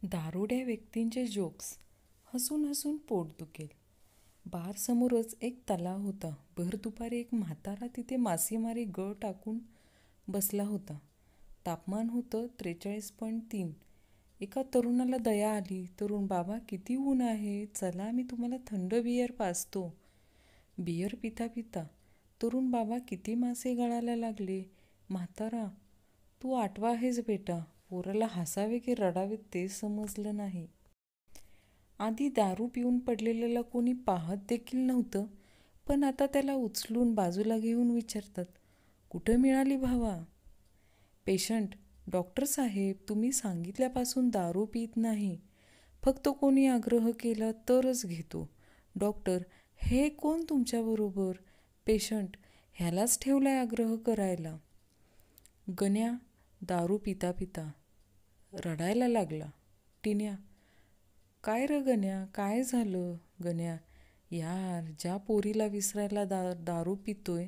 दारुड्या व्यक्तींचे जोक्स. हसून हसून पोट दुखेल. बारसमोरच एक तलाव होता. भर दुपारी एक म्हातारा तिथे मासेमारी गळ टाकून बसला होता. तापमान होतं 43.3. एका तरुणाला दया आली. तरुण, बाबा किती ऊन आहे, चला मी तुम्हाला थंड बियर पाजतो. बियर पिता पिता तरुण, बाबा किती मासे गळायला लागले. म्हातारा, तू आठवा आहेस बेटा. पोराला हसावे की रडावे ते समजलं नाही. आधी दारू पिऊन पडलेल्याला कोणी पाहत देखील नव्हतं, पण आता त्याला उचलून बाजूला घेऊन विचारतात, कुठं मिळाली भावा? पेशंट, डॉक्टर साहेब, तुम्ही सांगितल्यापासून दारू पित नाही, फक्त कोणी आग्रह केला तरच घेतो. डॉक्टर, हे कोण तुमच्याबरोबर? पेशंट, ह्यालाच ठेवलाय आग्रह करायला. गण्या दारू पिता पिता रडायला लागला. टिन्या, काय र गण्या, काय झालं? गण्या, यार, ज्या पोरीला विसरायला दारू पितोय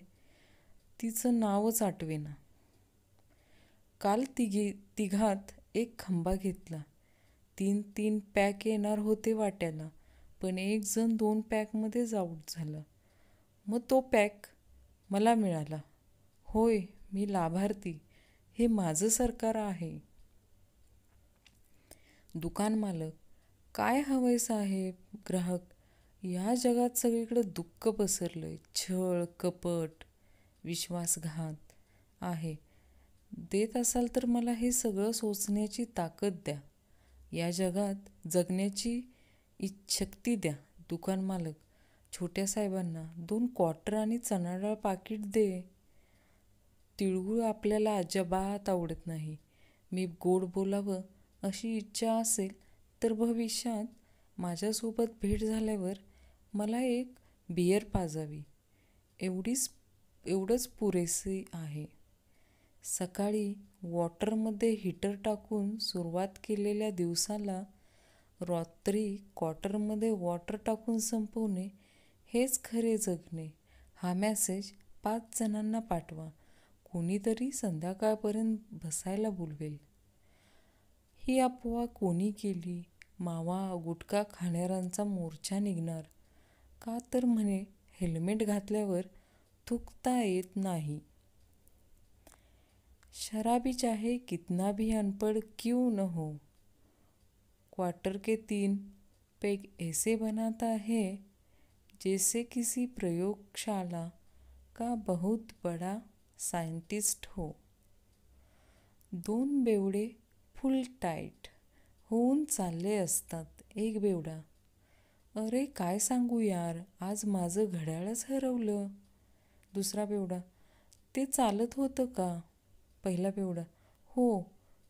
तिचं नावच आठवेना. काल तिघात एक खंबा घेतला. 3-3 पॅक येणार होते वाट्याला, पण एक जण 2 पॅकमध्येच आऊट झाला. मग तो पॅक मला मिळाला. होय, मी लाभार्थी. हे माझं सरकार आहे. दुकान मालक, काय हवंय साहेब? ग्राहक, या जगात सगळीकडे दुःख पसरलंय. छळ, कपट, विश्वासघात आहे. देत असाल तर मला हे सगळं सोसण्याची ताकद द्या. या जगात जगण्याची शक्ती द्या. दुकान मालक, छोट्या साहेबांना 2 क्वार्टर आणि चणा डाळ पाकिट दे. तिळगुळ आपल्याला अजिबात आवडत नाही. मी गोड बोलावं अशी इच्छा असेल तर भविष्यात माझ्यासोबत भेट झाल्यावर मला एक बियर पाजावी. एवढंच पुरेसे आहे. सकाळी वॉटरमध्ये हीटर टाकून सुरुवात केलेल्या दिवसाला रात्री क्वार्टरमध्ये वॉटर टाकून संपवणे हेच खरे जगणे. हा मेसेज 5 जणांना पाठवा. कोणीतरी संध्याकाळपर्यंत बसायला बोलवेल. ही अफवा कोणी केली? मावा गुटखा खाणाऱ्यांचा मोर्चा निघणार. का तर म्हणे हेल्मेट घातल्यावर थुंकता येत नाही. शराबी चाहे कितना भी अनपढ़ क्यों न हो, क्वार्टर के 3 पेग ऐसे बनाता है जैसे किसी प्रयोगशाला का बहुत बड़ा सायंटिस्ट हो. 2 बेवडे फुल टाईट होऊन चालले असतात. एक बेवडा, अरे काय सांगू यार, आज माझं घड्याळच हरवलं. दुसरा बेवडा, ते चालत होतं का? पहिला बेवडा, हो.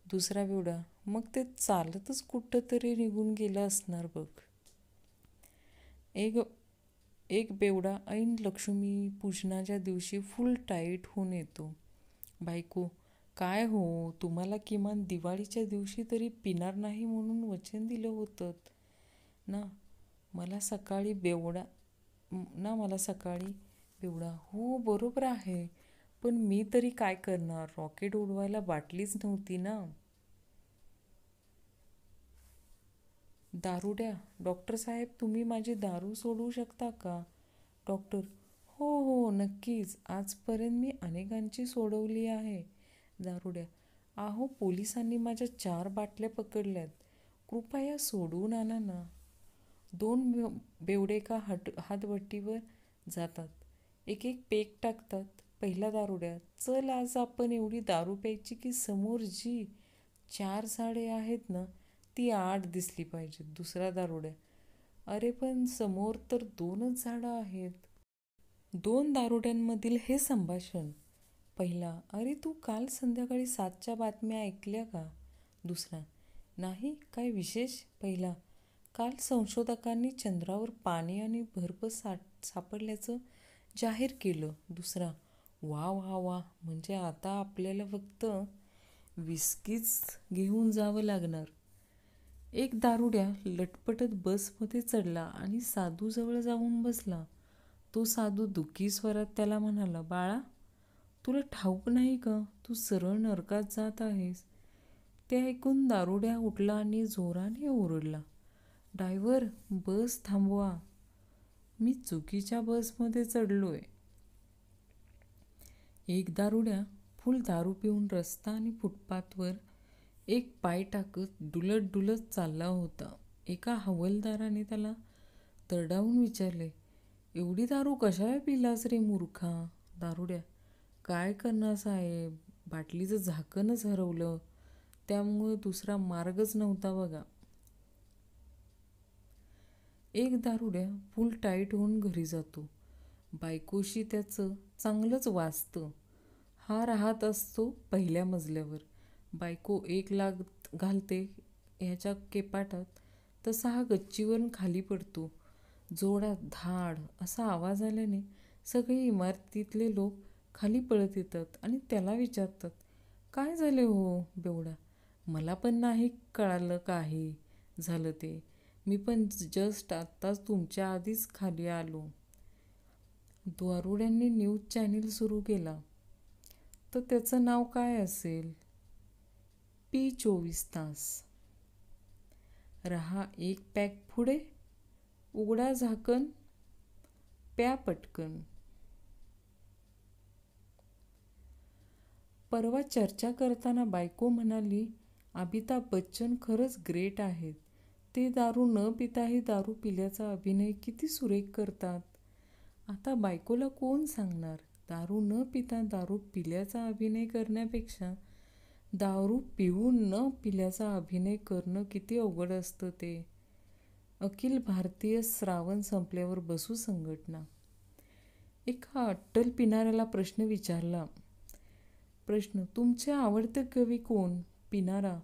दुसरा बेवडा, मग ते चालतच कुठं तरी निघून गेलं असणार बघ. एक बेवडा ऐन लक्ष्मीपूजनाच्या दिवशी फुल टाईट होऊन येतो. बायको, काय हो, तुम्हाला किमान दिवाळीच्या दिवशी तरी पिणार नाही म्हणून वचन दिलं होतं ना. मला सकाळी बेवडा, हो बरोबर आहे, पण मी तरी काय करणार, रॉकेट उडवायला बाटलीच नव्हती ना. दारुड्या, डॉक्टर साहेब, तुम्ही माझी दारू सोडवू शकता का? डॉक्टर, हो हो नक्कीच, आजपर्यंत मी अनेकांची सोडवली आहे. दारुड्या, आहो, पोलिसांनी माझ्या 4 बाटल्या पकडल्यात, कृपया सोडवून आणा ना. 2 बेवडे एका हातभट्टीवर जातात. एक पेक टाकतात. पहिला दारुड्या, चल आज आपण एवढी दारू प्यायची की समोर जी 4 झाडे आहेत ना ती 8 दिसली पाहिजेत. दुसरा दारुड्या, अरे पण समोर तर 2च झाडं आहेत. 2 दारुड्यांमधील हे संभाषण. पहिला, अरे तू काल संध्याकाळी 7च्या बातम्या ऐकल्या का? दुसरा, नाही, काय विशेष? पहिला, काल संशोधकांनी चंद्रावर पाणी आणि बर्फ सापडल्याचं जाहीर केलं. दुसरा, वा वा वा, म्हणजे आता आपल्याला फक्त विस्कीच घेऊन जावं लागणार. एक दारुड्या लटपटत बसमध्ये चढला आणि साधूजवळ जाऊन बसला. तो साधू दुःखी स्वरात त्याला म्हणाला, बाळा, तुला ठाऊक नाही का, तू सरळ नरकात जात आहेस. ते ऐकून दारुड्या उठला आणि जोराने ओरडला, ड्रायव्हर, बस थांबवा, मी चुकीच्या बसमध्ये चढलोय. एक दारुड्या फुल दारू पिऊन रस्ता आणि फुटपाथवर एक पाय टाकत डुलत डुलत चालला होता. एका हवालदाराने त्याला तरडावून विचारले, एवढी दारू कशाला पिलास रे मूर्खा? दारुड्या, काय करणार साहेब, बाटलीचं झाकणच हरवलं, त्यामुळं दुसरा मार्गच नव्हता बघा. एक दारुड्या फुल टाईट होऊन घरी जातो. बायकोशी त्याचं चांगलंच वाजतं. हा राहत असतो पहिल्या मजल्यावर. बायको एक लाग घालते ह्याच्या केपाटात, तसा हा गच्चीवरून खाली पडतो. जोरात धाड असा आवाज आल्याने सगळे इमारतीतले लोक खाली पळत येतात आणि त्याला विचारतात, काय झाले हो बेवडा? मला पण नाही कळालं काही झालं ते, मी पण जस्ट आत्ताच तुमच्या आधीच खाली आलो. दारुड्यांनी न्यूज चॅनेल सुरू केला. तर त्याचं नाव काय असेल? P24 तास. रहा एक पॅक पुढे, उघडा झाकण, प्या पटकन. परवा चर्चा करताना बायको म्हणाली, अमिताभ बच्चन खरंच ग्रेट आहेत. ते दारू न पिताही दारू पिल्याचा अभिनय किती सुरेख करतात. आता बायकोला कोण सांगणार, दारू न पिता दारू पिल्याचा अभिनय करण्यापेक्षा दारू पिऊन न पिल्याचा अभिनय करणं किती अवघड असतं ते. अखिल भारतीय श्रावण संपल्यावर बसू संघटना एका अट्टल पिणाऱ्याला प्रश्न विचारला. प्रश्न, तुमचे आवडते कवी कोण? पिणारा,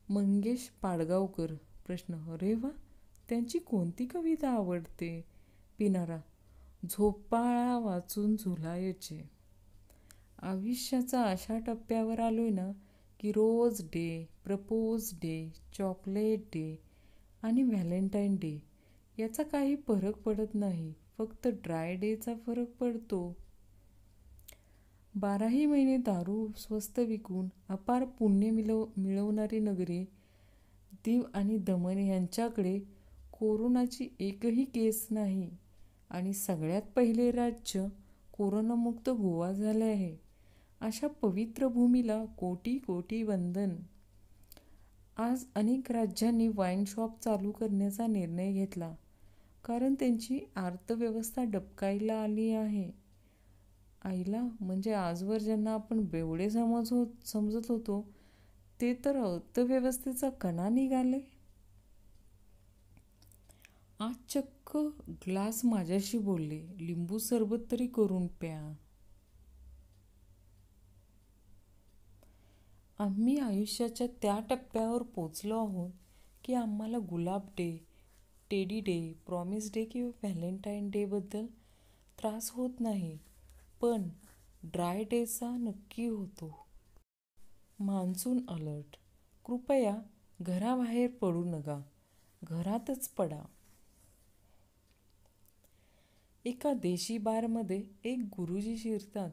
मंगेश पाडगावकर. प्रश्न, अरे वा, त्यांची कोणती कविता आवडते? पिणारा, झोपाळा वाचून झुलायचे. आयुष्याचा अशा टप्प्यावर आलोय ना की rose day, propose day, chocolate day आणि व्हॅलेंटाईन डे याचा काही फरक पडत नाही, फक्त ड्राय डेचा फरक पडतो. 12ही महिने दारू स्वस्त विकून अपार पुण्य मिळवणारी नगरी दीव आणि दमण यांच्याकडे कोरोनाची एकही केस नाही आणि सगळ्यात पहिले राज्य कोरोनामुक्त गोवा झाले आहे. अशा पवित्र भूमीला कोटी कोटी वंदन. आज अनेक राज्यांनी वाईन शॉप चालू करण्याचा निर्णय घेतला, कारण त्यांची अर्थव्यवस्था डबकाईला आली आहे. आईला, म्हणजे आजवर ज्यांना आपण बेवडे समजत होतो ते तर अर्थव्यवस्थेचा कणा निघाले. आज चक्क ग्लास माझ्याशी बोलले, लिंबू सरबत तरी करून प्या. आम्ही आयुष्याच्या त्या टप्प्यावर पोचलो आहोत की आम्हाला गुलाब day, teddy day, promise day किंवा व्हॅलेंटाईन डेबद्दल त्रास होत नाही, पण ड्राय डेचा नक्की होतो. Monsoon alert. कृपया घराबाहेर पडू नका, घरातच पडा. एका देशी बारमध्ये एक गुरुजी शिरतात.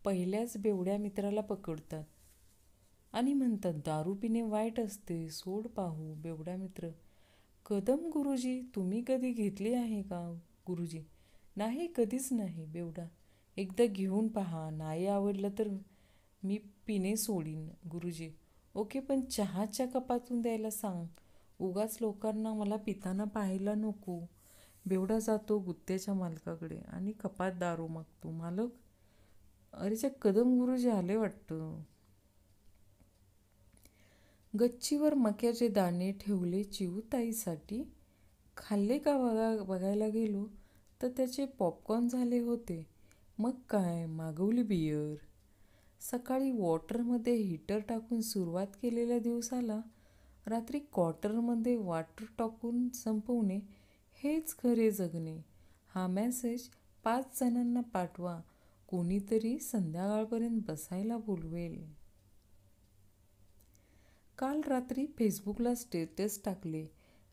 पहिल्याच बेवड्या मित्राला पकडतात आणि म्हणतात, दारू पिणे वाईट असते, सोड पाहू. बेवडा मित्र, कदम गुरुजी, तुम्ही कधी घेतली आहे का? गुरुजी, नाही, कधीच नाही. बेवडा, एकदा घेऊन पहा, नाही आवडलं तर मी पिणे सोडीन. गुरुजी, ओके, पण चहाच्या कपातून द्यायला सांग, उगाच लोकांना मला पिताना पाहायला नको. बेवडा जातो गुत्त्याच्या मालकाकडे आणि कपात दारू मागतो. मालक, अरेच्या कदम गुरुजी आले वाटतं. गच्चीवर मक्याचे दाणे ठेवले चिऊताईसाठी. खाल्ले का बघायला गेलो तर त्याचे पॉपकॉर्न झाले होते. मग काय, मागवली बियर. सकाळी वॉटरमध्ये हीटर टाकून सुरुवात केलेल्या दिवसाला रात्री क्वार्टरमध्ये वॉटर टाकून संपवणे हेच खरे जगणे. हा मेसेज 5 जणांना पाठवा, कोणीतरी संध्याकाळपर्यंत बसायला बोलवेल. काल रात्री फेसबुकला स्टेटस टाकले.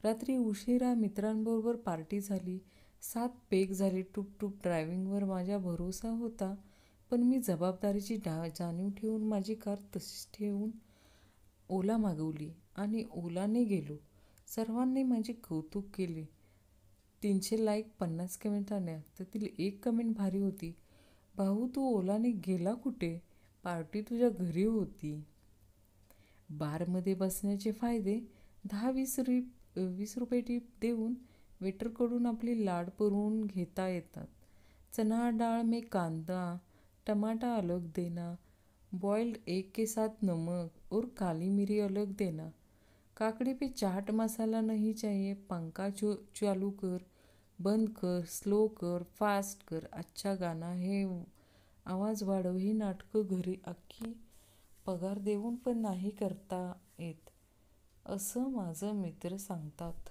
रात्री उशिरा मित्रांबरोबर पार्टी झाली. 7 पेग झाले. टूप ड्रायव्हिंगवर माझा भरोसा होता, पण मी जबाबदारीची जाणीव ठेवून माझी कार तशीच ठेवून ओला मागवली आणि ओलाने गेलो. सर्वांनी माझे कौतुक केले. 300 लाईक, 50 कमेंट आल्या. त्यातील एक कमेंट भारी होती. भाऊ, तू ओलाने गेला कुठे? पार्टी तुझ्या घरी होती. बारमध्ये बसण्याचे फायदे: 10-20 रुपये टिप देऊन वेटरकडून आपली लाड पुरवून घेता येतात. चना डाळ में कांदा टमाटा अलग देना, बॉइल्ड एग के साथ नमक और काली मिरी अलग देना, काकड़ी पे चाट मसाला नहीं चाहिए, पंखा चालू कर, बंद कर, स्लो कर, फास्ट कर, अच्छा गाना है, आवाज वाढव. ही नाटकं घरी अख्खी पगार देऊन पण नाही करता येत, असं माझं मित्र सांगतात.